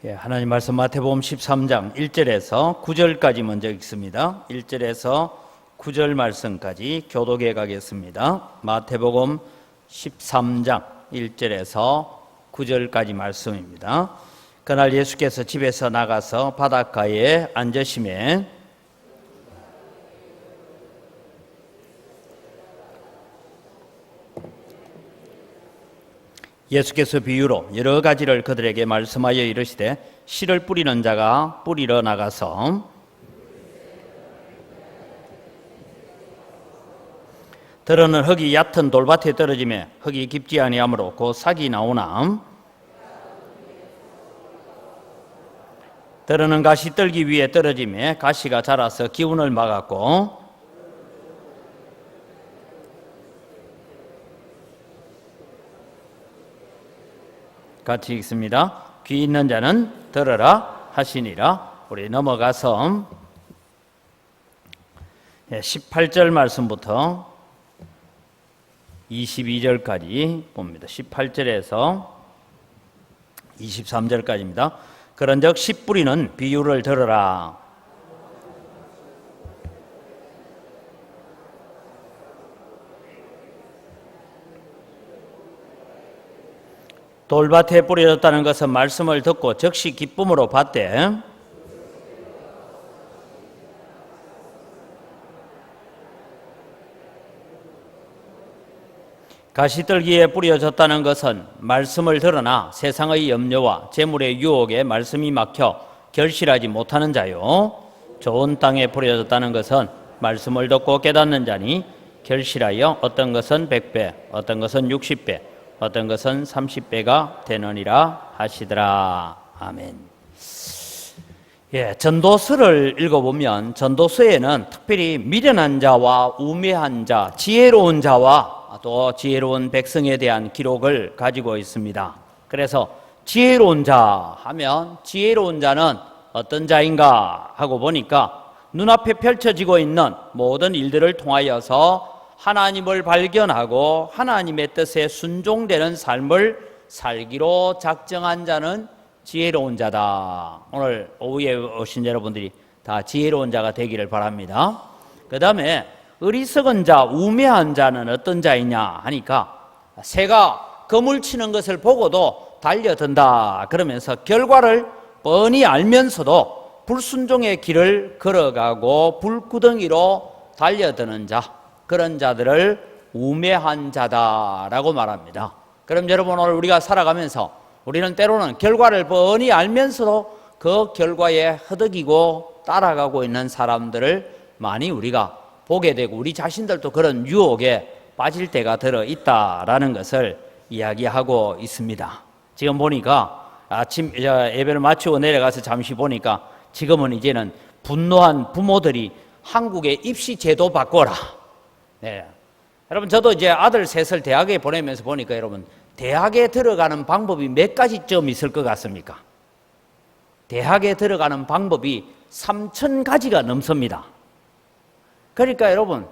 하나님 말씀 마태복음 13장 1절에서 9절까지 먼저 읽습니다. 1절에서 9절 말씀까지 교독해 가겠습니다. 마태복음 13장 1절에서 9절까지 말씀입니다. 그날 예수께서 집에서 나가서 바닷가에 앉으시매 예수께서 비유로 여러 가지를 그들에게 말씀하여 이르시되 씨를 뿌리는 자가 뿌리러 나가서 들어는 흙이 얕은 돌밭에 떨어지매 흙이 깊지 아니하므로 곧 싹이 나오나 들어는 가시떨기 위에 떨어지매 가시가 자라서 기운을 막았고 같이 읽습니다. 귀 있는 자는 들으라 하시니라. 우리 넘어가서 18절 말씀부터 22절까지 봅니다. 18절에서 23절까지입니다. 그런즉 씨 뿌리는 비유를 들으라. 돌밭에 뿌려졌다는 것은 말씀을 듣고 즉시 기쁨으로 받되 가시떨기에 뿌려졌다는 것은 말씀을 들으나 세상의 염려와 재물의 유혹에 말씀이 막혀 결실하지 못하는 자요. 좋은 땅에 뿌려졌다는 것은 말씀을 듣고 깨닫는 자니 결실하여 어떤 것은 100배, 어떤 것은 60배, 어떤 것은 30배가 되느니라 하시더라. 아멘. 전도서를 읽어보면 전도서에는 특별히 미련한 자와 우매한 자, 지혜로운 자와 또 지혜로운 백성에 대한 기록을 가지고 있습니다. 그래서 지혜로운 자 하면 지혜로운 자는 어떤 자인가 하고 보니까 눈앞에 펼쳐지고 있는 모든 일들을 통하여서 하나님을 발견하고 하나님의 뜻에 순종되는 삶을 살기로 작정한 자는 지혜로운 자다. 오늘 오후에 오신 여러분들이 다 지혜로운 자가 되기를 바랍니다. 그 다음에 어리석은 자, 우매한 자는 어떤 자이냐 하니까 새가 그물 치는 것을 보고도 달려든다 그러면서 결과를 뻔히 알면서도 불순종의 길을 걸어가고 불구덩이로 달려드는 자, 그런 자들을 우매한 자다라고 말합니다. 그럼 여러분, 오늘 우리가 살아가면서 우리는 때로는 결과를 뻔히 알면서도 그 결과에 허덕이고 따라가고 있는 사람들을 많이 우리가 보게 되고 우리 자신들도 그런 유혹에 빠질 때가 들어있다라는 것을 이야기하고 있습니다. 지금 보니까 아침 예배를 마치고 내려가서 잠시 보니까 지금은 이제는 분노한 부모들이 한국의 입시 제도 바꿔라. 네. 여러분, 저도 이제 아들 셋을 대학에 보내면서 보니까 여러분, 대학에 들어가는 방법이 몇 가지쯤 있을 것 같습니까? 대학에 들어가는 방법이 3,000가지가 넘습니다. 그러니까 여러분,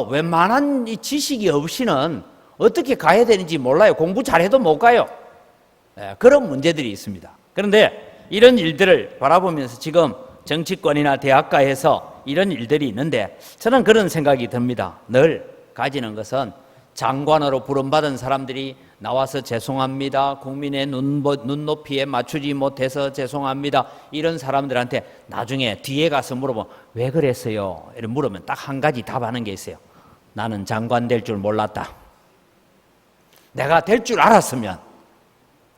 웬만한 이 지식이 없이는 어떻게 가야 되는지 몰라요. 공부 잘해도 못 가요. 네, 그런 문제들이 있습니다. 그런데 이런 일들을 바라보면서 지금 정치권이나 대학가에서 이런 일들이 있는데 저는 그런 생각이 듭니다. 늘 가지는 것은 장관으로 부름받은 사람들이 나와서 죄송합니다. 국민의 눈높이에 맞추지 못해서 죄송합니다. 이런 사람들한테 나중에 뒤에 가서 물어보면 왜 그랬어요? 이렇게 물으면 딱 한 가지 답하는 게 있어요. 나는 장관 될 줄 몰랐다. 내가 될 줄 알았으면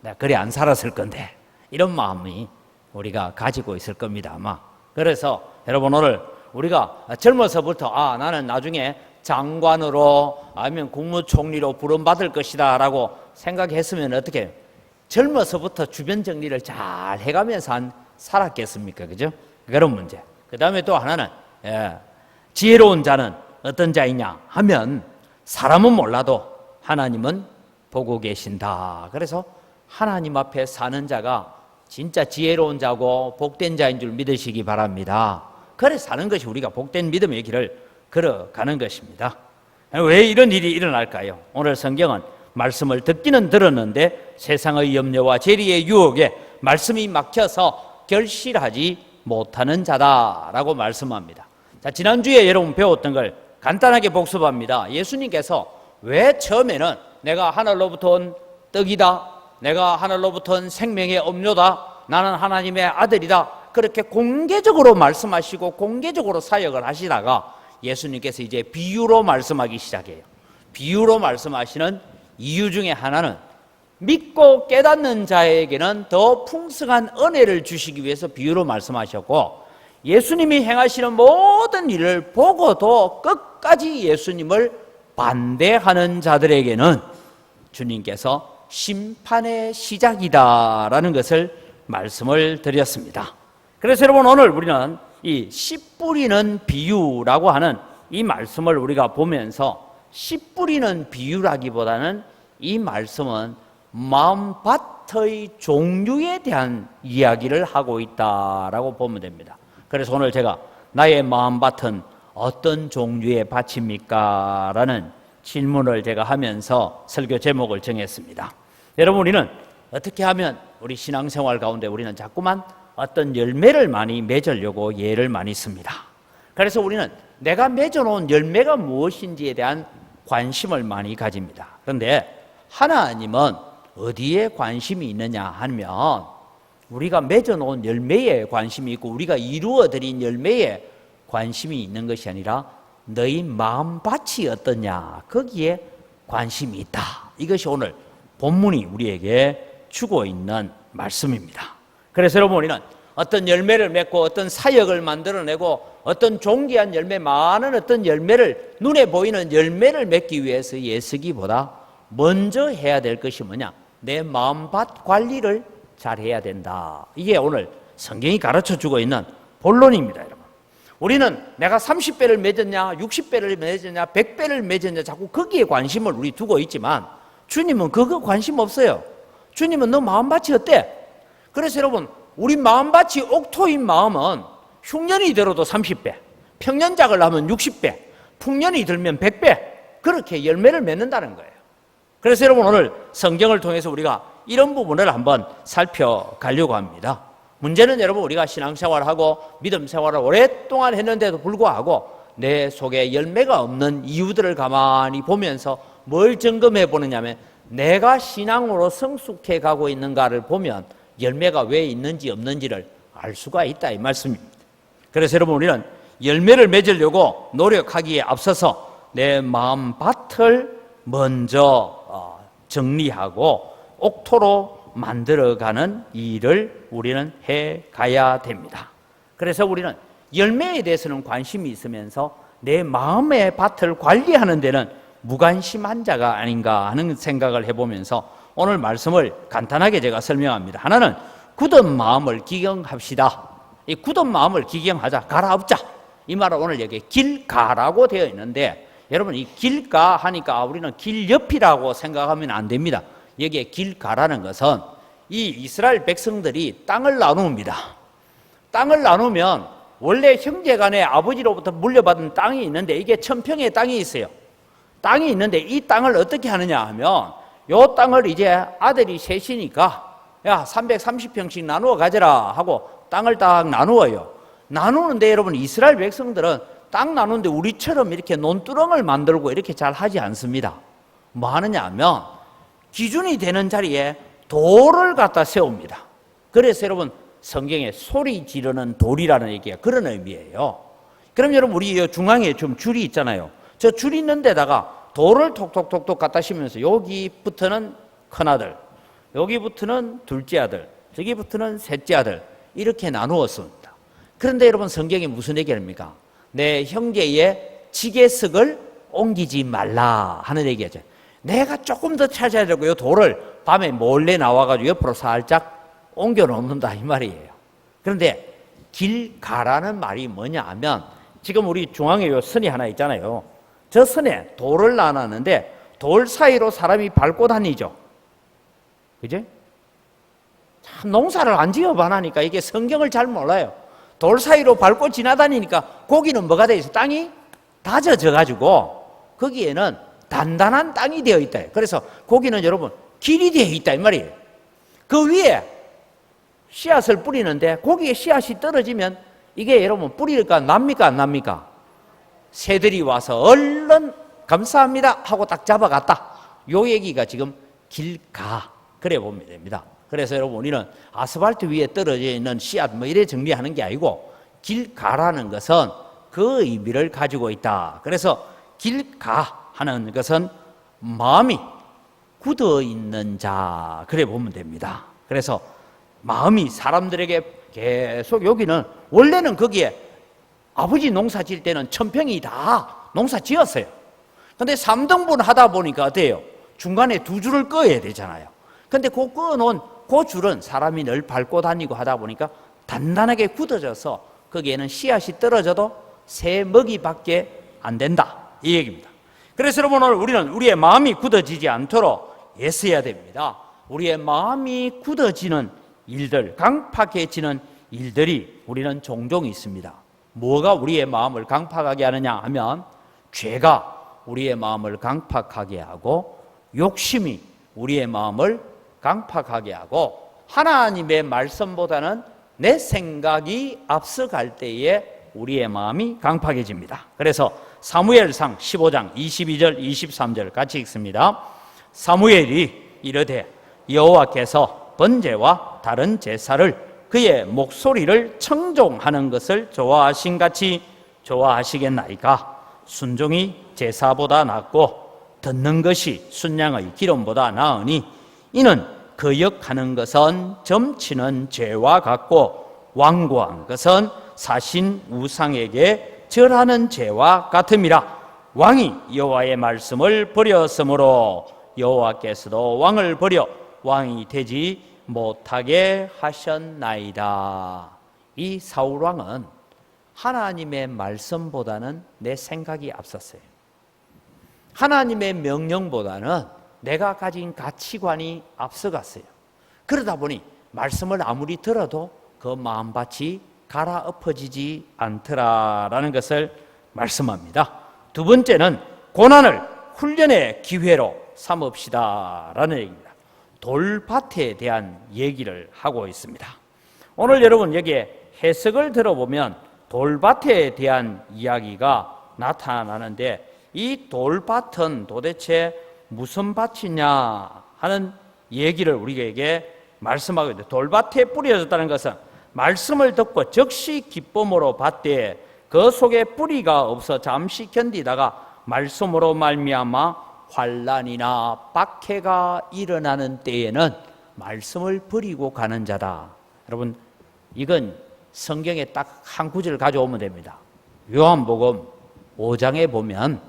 내가 그래 안 살았을 건데. 이런 마음이 우리가 가지고 있을 겁니다, 아마. 그래서 여러분, 오늘 우리가 젊어서부터 나는 나중에 장관으로 아니면 국무총리로 부름받을 것이다 라고 생각했으면 어떻게 젊어서부터 주변 정리를 잘 해가면서 살았겠습니까? 그죠? 그런 문제. 그 다음에 또 하나는 지혜로운 자는 어떤 자이냐 하면 사람은 몰라도 하나님은 보고 계신다. 그래서 하나님 앞에 사는 자가 진짜 지혜로운 자고 복된 자인 줄 믿으시기 바랍니다. 그래 사는 것이 우리가 복된 믿음의 길을 걸어가는 것입니다. 왜 이런 일이 일어날까요? 오늘 성경은 말씀을 듣기는 들었는데 세상의 염려와 재리의 유혹에 말씀이 막혀서 결실하지 못하는 자다라고 말씀합니다. 자, 지난주에 여러분 배웠던 걸 간단하게 복습합니다. 예수님께서 왜 처음에는 내가 하늘로부터 온 떡이다, 내가 하늘로부터 온 생명의 음료다, 나는 하나님의 아들이다, 그렇게 공개적으로 말씀하시고 공개적으로 사역을 하시다가 예수님께서 이제 비유로 말씀하기 시작해요. 비유로 말씀하시는 이유 중에 하나는 믿고 깨닫는 자에게는 더 풍성한 은혜를 주시기 위해서 비유로 말씀하셨고, 예수님이 행하시는 모든 일을 보고도 끝까지 예수님을 반대하는 자들에게는 주님께서 심판의 시작이다라는 것을 말씀을 드렸습니다. 그래서 여러분, 오늘 우리는 이 씨 뿌리는 비유라고 하는 이 말씀을 우리가 보면서, 씨 뿌리는 비유라기보다는 이 말씀은 마음밭의 종류에 대한 이야기를 하고 있다라고 보면 됩니다. 그래서 오늘 제가 나의 마음밭은 어떤 종류의 밭입니까? 라는 질문을 제가 하면서 설교 제목을 정했습니다. 여러분, 우리는 어떻게 하면 우리 신앙생활 가운데 우리는 자꾸만 어떤 열매를 많이 맺으려고 예를 많이 씁니다. 그래서 우리는 내가 맺어놓은 열매가 무엇인지에 대한 관심을 많이 가집니다. 그런데 하나님은 어디에 관심이 있느냐 하면, 우리가 맺어놓은 열매에 관심이 있고 우리가 이루어드린 열매에 관심이 있는 것이 아니라 너희 마음밭이 어떠냐, 거기에 관심이 있다. 이것이 오늘 본문이 우리에게 주고 있는 말씀입니다. 그래서 여러분, 우리는 어떤 열매를 맺고 어떤 사역을 만들어내고 어떤 존귀한 열매, 많은 어떤 열매를, 눈에 보이는 열매를 맺기 위해서 애쓰기보다 먼저 해야 될 것이 뭐냐? 내 마음밭 관리를 잘 해야 된다. 이게 오늘 성경이 가르쳐주고 있는 본론입니다. 여러분, 우리는 내가 30배를 맺었냐, 60배를 맺었냐, 100배를 맺었냐, 자꾸 거기에 관심을 우리 두고 있지만 주님은 그거 관심 없어요. 주님은 너 마음밭이 어때? 그래서 여러분, 우리 마음밭이 옥토인 마음은 흉년이 들어도 30배, 평년작을 하면 60배, 풍년이 들면 100배, 그렇게 열매를 맺는다는 거예요. 그래서 여러분, 오늘 성경을 통해서 우리가 이런 부분을 한번 살펴가려고 합니다. 문제는 여러분, 우리가 신앙생활하고 믿음생활을 오랫동안 했는데도 불구하고 내 속에 열매가 없는 이유들을 가만히 보면서 뭘 점검해 보느냐면, 내가 신앙으로 성숙해 가고 있는가를 보면 열매가 왜 있는지 없는지를 알 수가 있다, 이 말씀입니다. 그래서 여러분, 우리는 열매를 맺으려고 노력하기에 앞서서 내 마음밭을 먼저 정리하고 옥토로 만들어가는 일을 우리는 해가야 됩니다. 그래서 우리는 열매에 대해서는 관심이 있으면서 내 마음의 밭을 관리하는 데는 무관심한 자가 아닌가 하는 생각을 해보면서 오늘 말씀을 간단하게 제가 설명합니다. 하나는 굳은 마음을 기경합시다. 이 굳은 마음을 기경하자, 갈아엎자. 이 말은 오늘 여기 길가라고 되어 있는데, 여러분, 이 길가 하니까 우리는 길 옆이라고 생각하면 안 됩니다. 여기에 길가라는 것은 이 이스라엘 백성들이 땅을 나눕니다. 땅을 나누면 원래 형제간에 아버지로부터 물려받은 땅이 있는데, 이게 1000평의 땅이 있어요. 땅이 있는데 이 땅을 어떻게 하느냐 하면, 요 땅을 이제 아들이 셋이니까 야 330평씩 나누어 가져라 하고 땅을 딱 나누어요. 나누는데 여러분, 이스라엘 백성들은 땅 나누는데 우리처럼 이렇게 논두렁을 만들고 이렇게 잘 하지 않습니다. 뭐 하느냐 하면 기준이 되는 자리에 돌을 갖다 세웁니다. 그래서 여러분, 성경에 소리 지르는 돌이라는 얘기가 그런 의미예요. 그럼 여러분, 우리 중앙에 좀 줄이 있잖아요. 저 줄 있는 데다가 돌을 톡톡톡톡 갖다 심으면서 여기부터는 큰아들, 여기부터는 둘째 아들, 저기부터는 셋째 아들, 이렇게 나누었습니다. 그런데 여러분, 성경이 무슨 얘기를 합니까? 내 형제의 지게석을 옮기지 말라 하는 얘기죠. 내가 조금 더 찾아야 되고 이 돌을 밤에 몰래 나와가지고 옆으로 살짝 옮겨 놓는다, 이 말이에요. 그런데 길 가라는 말이 뭐냐 하면, 지금 우리 중앙에 요 선이 하나 있잖아요. 저 선에 돌을 놔놨는데 돌 사이로 사람이 밟고 다니죠. 그죠? 참 농사를 안 지어봐 하니까 이게 성경을 잘 몰라요. 돌 사이로 밟고 지나다니니까 거기는 뭐가 돼 있어? 땅이 다져져 가지고 거기에는 단단한 땅이 되어 있다. 그래서 거기는 여러분 길이 되어 있다 이 말이에요. 그 위에 씨앗을 뿌리는데 거기에 씨앗이 떨어지면 이게 여러분 뿌리가 납니까 안 납니까? 새들이 와서 얼른 감사합니다 하고 딱 잡아갔다. 요 얘기가 지금 길가 그래 보면 됩니다. 그래서 여러분 우리는 아스팔트 위에 떨어져 있는 씨앗 뭐 이래 정리하는 게 아니고 길가라는 것은 그 의미를 가지고 있다. 그래서 길가 하는 것은 마음이 굳어 있는 자 그래 보면 됩니다. 그래서 마음이 사람들에게 계속 여기는 원래는 거기에 아버지 농사 지을 때는 천평이 다 농사 지었어요. 근데 3등분 하다 보니까 어때요? 중간에 2줄을 꺼야 되잖아요. 근데 그 꺼놓은 그 줄은 사람이 늘 밟고 다니고 하다 보니까 단단하게 굳어져서 거기에는 씨앗이 떨어져도 새 먹이밖에 안 된다 이 얘기입니다. 그래서 여러분 오늘 우리는 우리의 마음이 굳어지지 않도록 애써야 됩니다. 우리의 마음이 굳어지는 일들, 강팍해지는 일들이 우리는 종종 있습니다. 뭐가 우리의 마음을 강팍하게 하느냐 하면 죄가 우리의 마음을 강팍하게 하고 욕심이 우리의 마음을 강팍하게 하고 하나님의 말씀보다는 내 생각이 앞서갈 때에 우리의 마음이 강팍해집니다. 그래서 사무엘상 15장 22절 23절 같이 읽습니다. 사무엘이 이르되 여호와께서 번제와 다른 제사를 그의 목소리를 청종하는 것을 좋아하신 같이 좋아하시겠나이까? 순종이 제사보다 낫고 듣는 것이 순양의 기름보다 나으니 이는 거역하는 것은 점치는 죄와 같고 완고한 것은 사신 우상에게 절하는 죄와 같음이라. 왕이 여호와의 말씀을 버렸으므로 여호와께서도 왕을 버려 왕이 되지 못하게 하셨나이다. 이 사울왕은 하나님의 말씀보다는 내 생각이 앞섰어요. 하나님의 명령보다는 내가 가진 가치관이 앞서갔어요. 그러다 보니 말씀을 아무리 들어도 그 마음밭이 갈아엎어지지 않더라라는 것을 말씀합니다. 두 번째는 고난을 훈련의 기회로 삼읍시다라는 얘기입니다. 돌밭에 대한 얘기를 하고 있습니다. 오늘 여러분 여기에 해석을 들어보면 돌밭에 대한 이야기가 나타나는데 이 돌밭은 도대체 무슨 밭이냐 하는 얘기를 우리에게 말씀하고 있는데, 돌밭에 뿌려졌다는 것은 말씀을 듣고 즉시 기쁨으로 받되 그 속에 뿌리가 없어 잠시 견디다가 말씀으로 말미암아 환난이나 박해가 일어나는 때에는 말씀을 버리고 가는 자다. 여러분 이건 성경에 딱 한 구절을 가져오면 됩니다. 요한복음 5장에 보면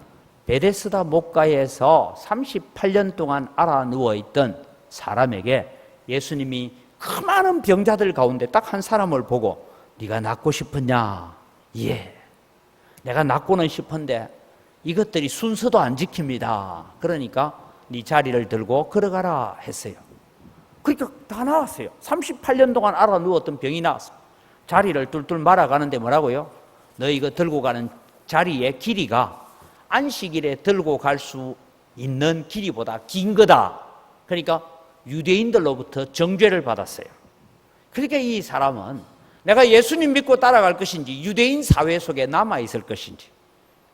베데스다 목가에서 38년 동안 알아 누워있던 사람에게 예수님이 그 많은 병자들 가운데 딱 한 사람을 보고 네가 낫고 싶었냐? 예, 내가 낫고는 싶은데 이것들이 순서도 안 지킵니다. 그러니까 네 자리를 들고 걸어가라 했어요. 그러니까 다 나왔어요. 38년 동안 알아 누웠던 병이 나왔어요. 자리를 뚫뚫 말아가는데 뭐라고요? 너 이거 들고 가는 자리의 길이가 안식일에 들고 갈 수 있는 길이보다 긴 거다. 그러니까 유대인들로부터 정죄를 받았어요. 그러니까 이 사람은 내가 예수님 믿고 따라갈 것인지 유대인 사회 속에 남아있을 것인지,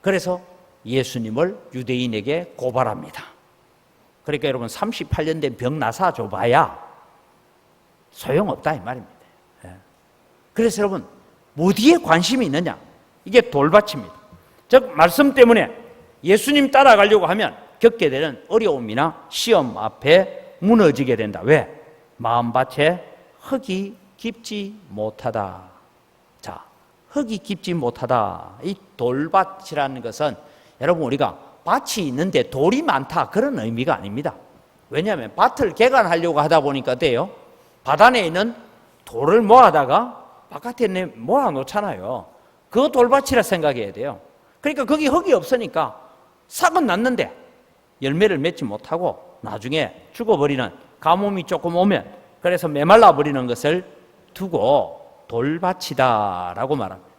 그래서 예수님을 유대인에게 고발합니다. 그러니까 여러분 38년 된 병 나사 줘봐야 소용없다 이 말입니다. 그래서 여러분 어디에 관심이 있느냐? 이게 돌밭입니다. 즉 말씀 때문에 예수님 따라가려고 하면 겪게 되는 어려움이나 시험 앞에 무너지게 된다. 왜? 마음밭에 흙이 깊지 못하다. 자, 흙이 깊지 못하다. 이 돌밭이라는 것은 여러분 우리가 밭이 있는데 돌이 많다 그런 의미가 아닙니다. 왜냐하면 밭을 개간하려고 하다 보니까 어때요? 밭 안에 있는 돌을 모아다가 바깥에 모아놓잖아요. 그 돌밭이라 생각해야 돼요. 그러니까 거기 흙이 없으니까 싹은 났는데 열매를 맺지 못하고 나중에 죽어버리는, 가뭄이 조금 오면 그래서 메말라 버리는 것을 두고 돌밭이다라고 말합니다.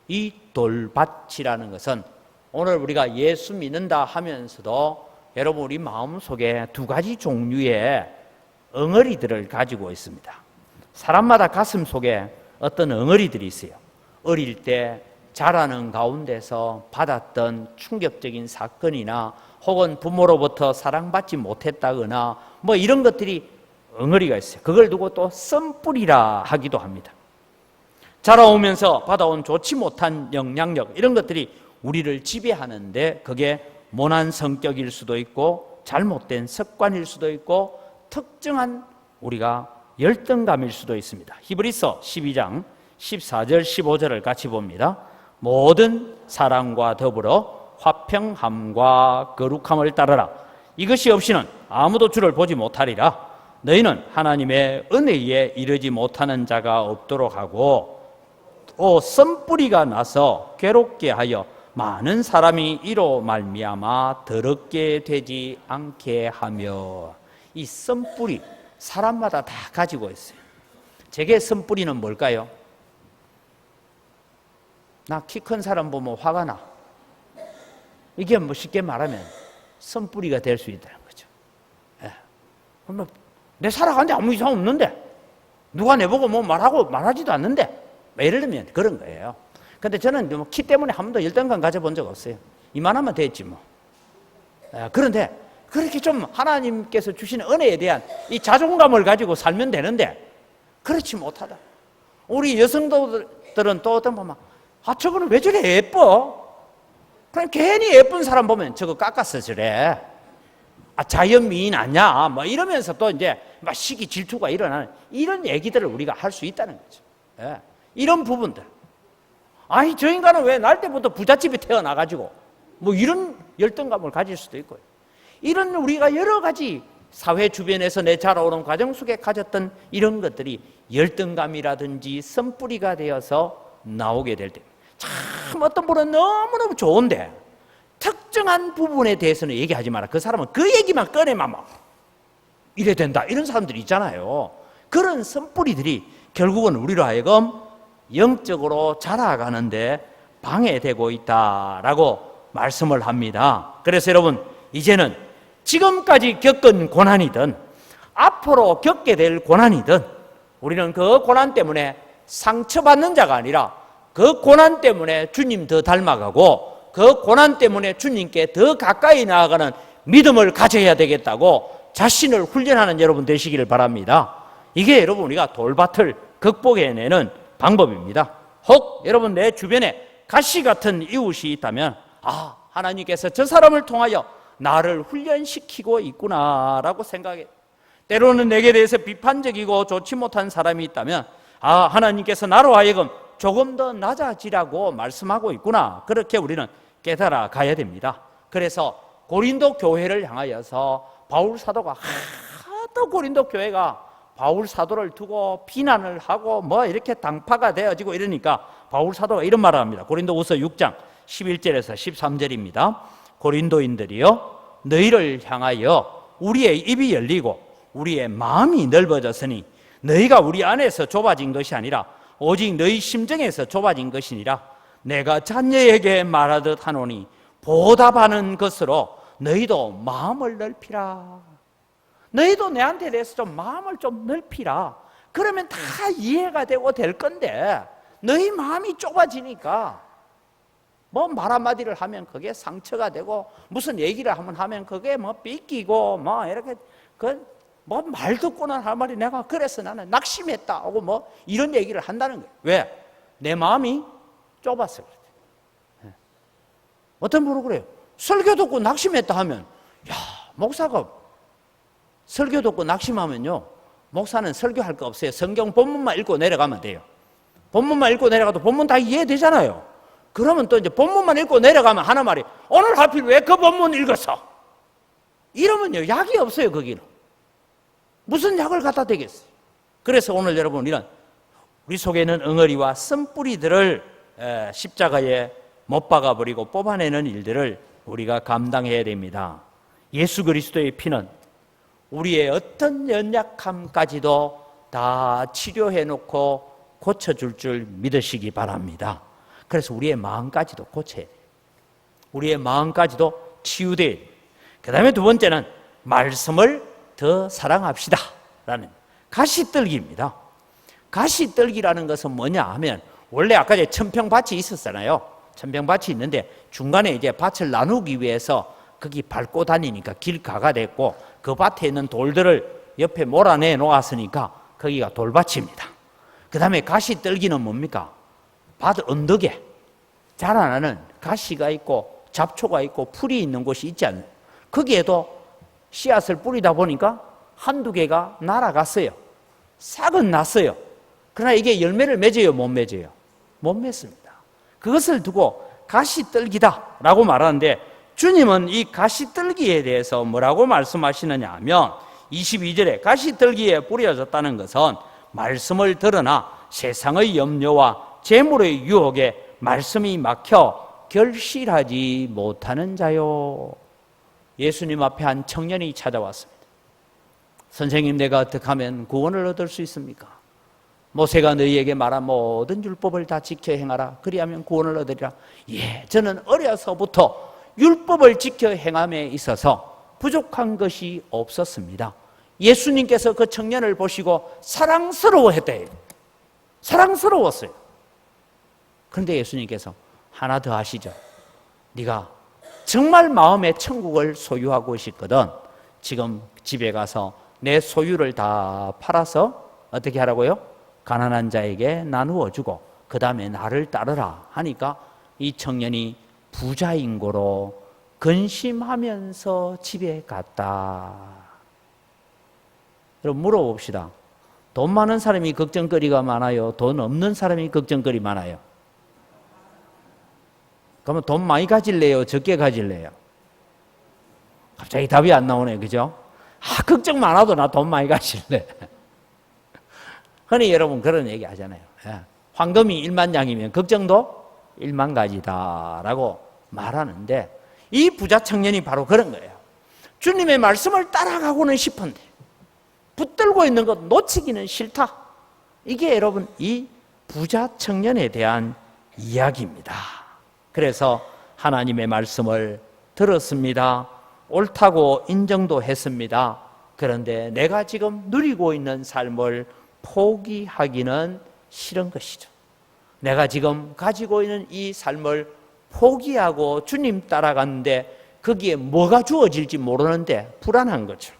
이 돌밭이라는 것은 오늘 우리가 예수 믿는다 하면서도 여러분 우리 마음속에 두 가지 종류의 엉어리들을 가지고 있습니다. 사람마다 가슴 속에 어떤 엉어리들이 있어요. 어릴 때 자라는 가운데서 받았던 충격적인 사건이나 혹은 부모로부터 사랑받지 못했다거나 뭐 이런 것들이 엉어리가 있어요. 그걸 두고 또 썸뿌리라 하기도 합니다. 자라오면서 받아온 좋지 못한 영향력, 이런 것들이 우리를 지배하는데 그게 모난 성격일 수도 있고 잘못된 습관일 수도 있고 특정한 우리가 열등감일 수도 있습니다. 히브리서 12장 14절 15절을 같이 봅니다. 모든 사랑과 더불어 화평함과 거룩함을 따르라. 이것이 없이는 아무도 주를 보지 못하리라. 너희는 하나님의 은혜에 이르지 못하는 자가 없도록 하고 또 썸뿌리가 나서 괴롭게 하여 많은 사람이 이로 말미암아 더럽게 되지 않게 하며. 이 썸뿌리 사람마다 다 가지고 있어요. 제게 썸뿌리는 뭘까요? 나 키 큰 사람 보면 화가 나. 이게 뭐 쉽게 말하면 썸뿌리가 될 수 있다는 거죠. 예. 그러면 내 살아가는데 아무 이상 없는데 누가 내보고 뭐 말하지도 않는데 예를 들면 그런 거예요. 근데 저는 키 때문에 한 번도 열등감 가져본 적 없어요. 이만하면 됐지 뭐. 그런데 그렇게 좀 하나님께서 주시는 은혜에 대한 이 자존감을 가지고 살면 되는데 그렇지 못하다. 우리 여성들은 또 어떤 보면 저거는 왜 저래 예뻐? 그냥 괜히 예쁜 사람 보면 저거 깎았어 저래. 자연 미인 아니야? 뭐 이러면서 또 이제 막 시기 질투가 일어나는 이런 얘기들을 우리가 할 수 있다는 거죠. 예. 이런 부분들. 아니 저 인간은 왜 날 때부터 부잣집에 태어나가지고 뭐 이런 열등감을 가질 수도 있고요. 이런 우리가 여러 가지 사회 주변에서 내 자라오는 과정 속에 가졌던 이런 것들이 열등감이라든지 썸뿌리가 되어서 나오게 될 때 참 어떤 분은 너무너무 좋은데 특정한 부분에 대해서는 얘기하지 마라. 그 사람은 그 얘기만 꺼내만 막 이래 된다. 이런 사람들이 있잖아요. 그런 썸뿌리들이 결국은 우리로 하여금 영적으로 자라가는데 방해되고 있다라고 말씀을 합니다. 그래서 여러분 이제는 지금까지 겪은 고난이든 앞으로 겪게 될 고난이든 우리는 그 고난 때문에 상처받는 자가 아니라 그 고난 때문에 주님 더 닮아가고 그 고난 때문에 주님께 더 가까이 나아가는 믿음을 가져야 되겠다고 자신을 훈련하는 여러분 되시기를 바랍니다. 이게 여러분 우리가 돌밭을 극복해내는 방법입니다. 혹 여러분 내 주변에 가시 같은 이웃이 있다면 하나님께서 저 사람을 통하여 나를 훈련시키고 있구나라고 생각해. 때로는 내게 대해서 비판적이고 좋지 못한 사람이 있다면 하나님께서 나로 하여금 조금 더 낮아지라고 말씀하고 있구나. 그렇게 우리는 깨달아 가야 됩니다. 그래서 고린도 교회를 향하여서 바울 사도가 하도 고린도 교회가 바울 사도를 두고 비난을 하고 뭐 이렇게 당파가 되어지고 이러니까 바울 사도가 이런 말을 합니다. 고린도후서 6장 11절에서 13절입니다. 고린도인들이여 너희를 향하여 우리의 입이 열리고 우리의 마음이 넓어졌으니 너희가 우리 안에서 좁아진 것이 아니라 오직 너희 심정에서 좁아진 것이니라. 내가 자녀에게 말하듯 하노니 보답하는 것으로 너희도 마음을 넓히라. 너희도 내한테 대해서 좀 마음을 좀 넓히라. 그러면 다 이해가 되고 될 건데 너희 마음이 좁아지니까 뭐 말 한마디를 하면 그게 상처가 되고 무슨 얘기를 하면 그게 뭐 삐끼고 뭐 이렇게 뭐 말 듣고는 할 말이 내가 그래서 나는 낙심했다 하고 뭐 이런 얘기를 한다는 거예요. 왜? 내 마음이 좁았어. 어떤 분은 그래요. 설교 듣고 낙심했다 하면 목사가 설교 듣고 낙심하면요 목사는 설교할 거 없어요. 성경 본문만 읽고 내려가면 돼요. 본문만 읽고 내려가도 본문 다 이해되잖아요. 그러면 또 이제 본문만 읽고 내려가면 하는 말이 오늘 하필 왜 그 본문 읽었어? 이러면요 약이 없어요. 거기는 무슨 약을 갖다 대겠어요? 그래서 오늘 여러분 우리 속에 있는 엉어리와 쓴뿌리들을 십자가에 못 박아버리고 뽑아내는 일들을 우리가 감당해야 됩니다. 예수 그리스도의 피는 우리의 어떤 연약함까지도 다 치료해놓고 고쳐줄 줄 믿으시기 바랍니다. 그래서 우리의 마음까지도 고쳐야 돼요. 우리의 마음까지도 치유돼야 돼요. 그 다음에 두 번째는 말씀을 더 사랑합시다 라는 가시떨기입니다. 가시떨기라는 것은 뭐냐 하면 원래 아까 전에 천평밭이 있었잖아요. 천평밭이 있는데 중간에 이제 밭을 나누기 위해서 거기 밟고 다니니까 길가가 됐고 그 밭에 있는 돌들을 옆에 몰아내 놓았으니까 거기가 돌밭입니다. 그 다음에 가시떨기는 뭡니까? 밭 언덕에 자라나는 가시가 있고 잡초가 있고 풀이 있는 곳이 있지 않나요? 거기에도 씨앗을 뿌리다 보니까 한두 개가 날아갔어요. 싹은 났어요. 그러나 이게 열매를 맺어요, 못 맺어요? 못 맺습니다. 그것을 두고 가시떨기다라고 말하는데 주님은 이 가시떨기에 대해서 뭐라고 말씀하시느냐 하면 22절에 가시떨기에 뿌려졌다는 것은 말씀을 들으나 세상의 염려와 재물의 유혹에 말씀이 막혀 결실하지 못하는 자요. 예수님 앞에 한 청년이 찾아왔습니다. 선생님, 내가 어떻게 하면 구원을 얻을 수 있습니까? 모세가 너희에게 말한 모든 율법을 다 지켜 행하라. 그리하면 구원을 얻으리라. 예, 저는 어려서부터 율법을 지켜 행함에 있어서 부족한 것이 없었습니다. 예수님께서 그 청년을 보시고 사랑스러워했대요. 사랑스러웠어요. 그런데 예수님께서 하나 더 하시죠. 네가 정말 마음에 천국을 소유하고 싶거든 지금 집에 가서 내 소유를 다 팔아서 어떻게 하라고요? 가난한 자에게 나누어 주고 그 다음에 나를 따르라 하니까 이 청년이 부자인고로 근심하면서 집에 갔다. 여러분 물어봅시다. 돈 많은 사람이 걱정거리가 많아요? 돈 없는 사람이 걱정거리 많아요? 그러면 돈 많이 가질래요? 적게 가질래요? 갑자기 답이 안 나오네, 그죠? 걱정 많아도 나 돈 많이 가질래. 흔히 여러분 그런 얘기 하잖아요. 황금이 1만 장이면 걱정도 1만 가지다라고 말하는데 이 부자 청년이 바로 그런 거예요. 주님의 말씀을 따라가고는 싶은데 붙들고 있는 것 놓치기는 싫다. 이게 여러분 이 부자 청년에 대한 이야기입니다. 그래서 하나님의 말씀을 들었습니다. 옳다고 인정도 했습니다. 그런데 내가 지금 누리고 있는 삶을 포기하기는 싫은 것이죠. 내가 지금 가지고 있는 이 삶을 포기하고 주님 따라갔는데 거기에 뭐가 주어질지 모르는데 불안한 거죠.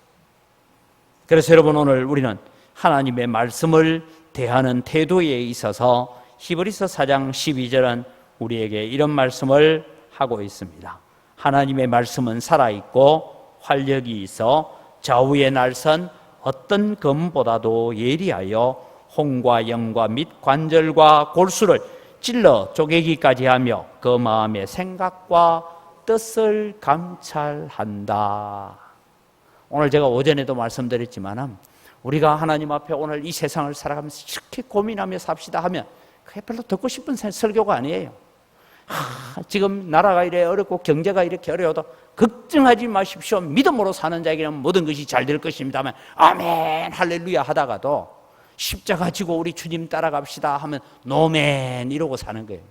그래서 여러분 오늘 우리는 하나님의 말씀을 대하는 태도에 있어서 히브리서 4장 12절은 우리에게 이런 말씀을 하고 있습니다. 하나님의 말씀은 살아있고 활력이 있어 좌우의 날선 어떤 검보다도 예리하여 홍과 영과 및 관절과 골수를 찔러 쪼개기까지 하며 그 마음의 생각과 뜻을 감찰한다. 오늘 제가 오전에도 말씀드렸지만 우리가 하나님 앞에 오늘 이 세상을 살아가면서 이렇게 고민하며 삽시다 하면 그게 별로 듣고 싶은 설교가 아니에요. 지금 나라가 이래 어렵고 경제가 이렇게 어려워도 걱정하지 마십시오. 믿음으로 사는 자에게는 모든 것이 잘 될 것입니다만 아멘 할렐루야 하다가도 십자가 지고 우리 주님 따라갑시다 하면 노멘 이러고 사는 거예요.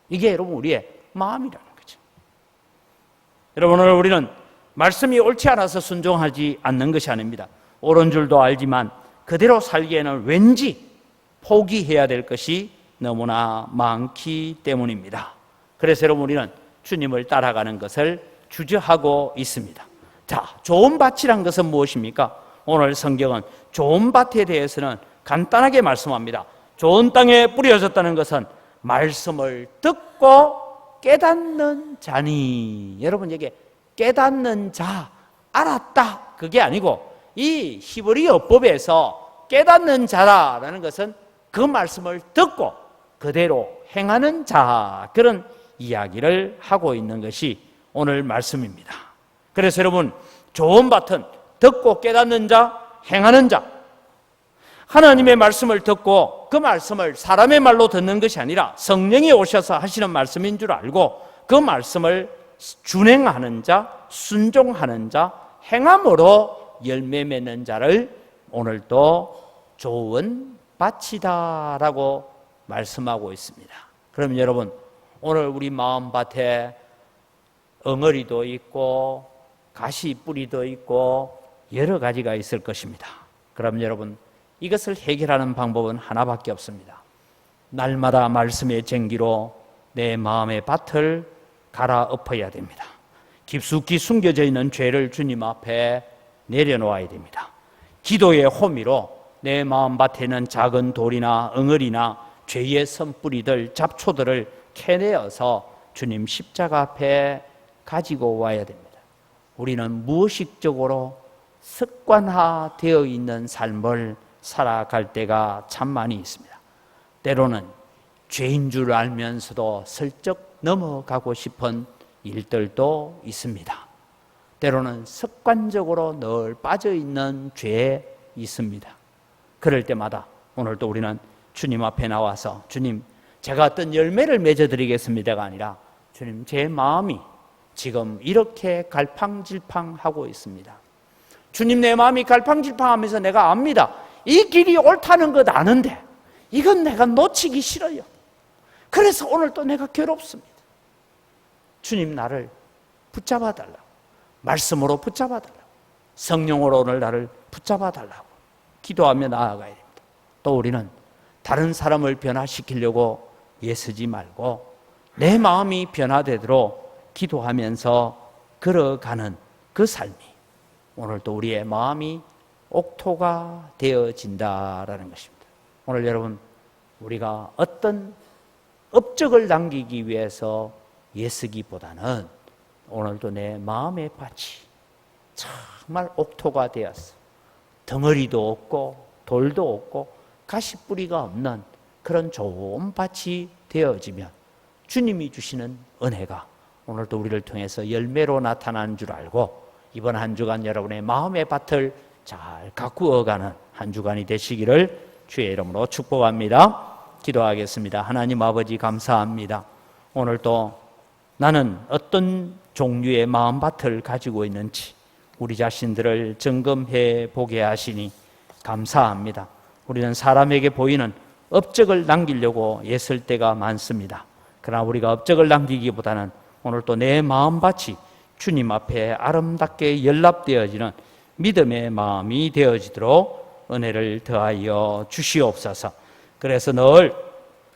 이게 여러분 우리의 마음이라는 거죠. 여러분 오늘 우리는 말씀이 옳지 않아서 순종하지 않는 것이 아닙니다. 옳은 줄도 알지만 그대로 살기에는 왠지 포기해야 될 것이 너무나 많기 때문입니다. 그래서 여러분 우리는 주님을 따라가는 것을 주저하고 있습니다. 자, 좋은 밭이란 것은 무엇입니까? 오늘 성경은 좋은 밭에 대해서는 간단하게 말씀합니다. 좋은 땅에 뿌려졌다는 것은 말씀을 듣고 깨닫는 자니. 여러분 이게 깨닫는 자, 알았다 그게 아니고 이 히브리어법에서 깨닫는 자라는 것은 그 말씀을 듣고 그대로 행하는 자, 그런 이야기를 하고 있는 것이 오늘 말씀입니다. 그래서 여러분 좋은 밭은 듣고 깨닫는 자, 행하는 자. 하나님의 말씀을 듣고 그 말씀을 사람의 말로 듣는 것이 아니라 성령이 오셔서 하시는 말씀인 줄 알고 그 말씀을 준행하는 자, 순종하는 자, 행함으로 열매 맺는 자를 오늘도 좋은 밭이다라고 말씀하고 있습니다. 그럼 여러분 오늘 우리 마음밭에 엉어리도 있고 가시 뿌리도 있고 여러 가지가 있을 것입니다. 그럼 여러분 이것을 해결하는 방법은 하나밖에 없습니다. 날마다 말씀의 쟁기로 내 마음의 밭을 갈아엎어야 됩니다. 깊숙이 숨겨져 있는 죄를 주님 앞에 내려놓아야 됩니다. 기도의 호미로 내 마음밭에 있는 작은 돌이나 엉어리나 죄의 선뿌리들, 잡초들을 캐내어서 주님 십자가 앞에 가지고 와야 됩니다. 우리는 무의식적으로 습관화되어 있는 삶을 살아갈 때가 참 많이 있습니다. 때로는 죄인 줄 알면서도 슬쩍 넘어가고 싶은 일들도 있습니다. 때로는 습관적으로 늘 빠져있는 죄에 있습니다. 그럴 때마다 오늘도 우리는 주님 앞에 나와서 주님, 제가 어떤 열매를 맺어드리겠습니다가 아니라 주님, 제 마음이 지금 이렇게 갈팡질팡하고 있습니다. 주님, 내 마음이 갈팡질팡하면서 내가 압니다. 이 길이 옳다는 것 아는데 이건 내가 놓치기 싫어요. 그래서 오늘 또 내가 괴롭습니다. 주님, 나를 붙잡아 달라고, 말씀으로 붙잡아 달라고, 성령으로 오늘 나를 붙잡아 달라고 기도하며 나아가야 됩니다. 또 우리는 다른 사람을 변화시키려고 애쓰지 말고 내 마음이 변화되도록 기도하면서 걸어가는 그 삶이 오늘 또 우리의 마음이 옥토가 되어진다라는 것입니다. 오늘 여러분, 우리가 어떤 업적을 남기기 위해서 애쓰기보다는 오늘도 내 마음의 밭이 정말 옥토가 되었어. 덩어리도 없고 돌도 없고 가시뿌리가 없는 그런 좋은 밭이 되어지면 주님이 주시는 은혜가 오늘도 우리를 통해서 열매로 나타나는 줄 알고 이번 한 주간 여러분의 마음의 밭을 잘 가꾸어가는 한 주간이 되시기를 주의 이름으로 축복합니다. 기도하겠습니다. 하나님 아버지, 감사합니다. 오늘도 나는 어떤 종류의 마음밭을 가지고 있는지 우리 자신들을 점검해 보게 하시니 감사합니다. 우리는 사람에게 보이는 업적을 남기려고 애쓸 때가 많습니다. 그러나 우리가 업적을 남기기보다는 오늘 또 내 마음밭이 주님 앞에 아름답게 연락되어지는 믿음의 마음이 되어지도록 은혜를 더하여 주시옵소서. 그래서 늘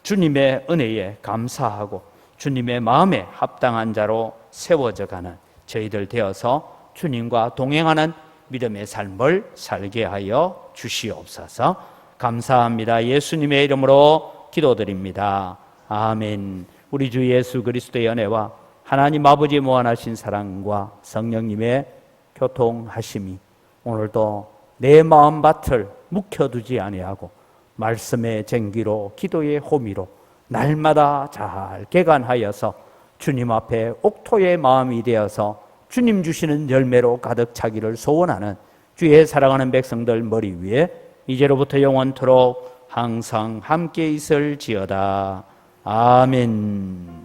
주님의 은혜에 감사하고 주님의 마음에 합당한 자로 세워져가는 저희들 되어서 주님과 동행하는 믿음의 삶을 살게 하여 주시옵소서. 감사합니다. 예수님의 이름으로 기도드립니다. 아멘. 우리 주 예수 그리스도의 은혜와 하나님 아버지의 무한하신 사랑과 성령님의 교통하심이 오늘도 내 마음밭을 묵혀두지 아니하고 말씀의 쟁기로 기도의 호미로 날마다 잘 개간하여서 주님 앞에 옥토의 마음이 되어서 주님 주시는 열매로 가득 차기를 소원하는 주의 사랑하는 백성들 머리 위에 이제로부터 영원토록 항상 함께 있을지어다. 아멘.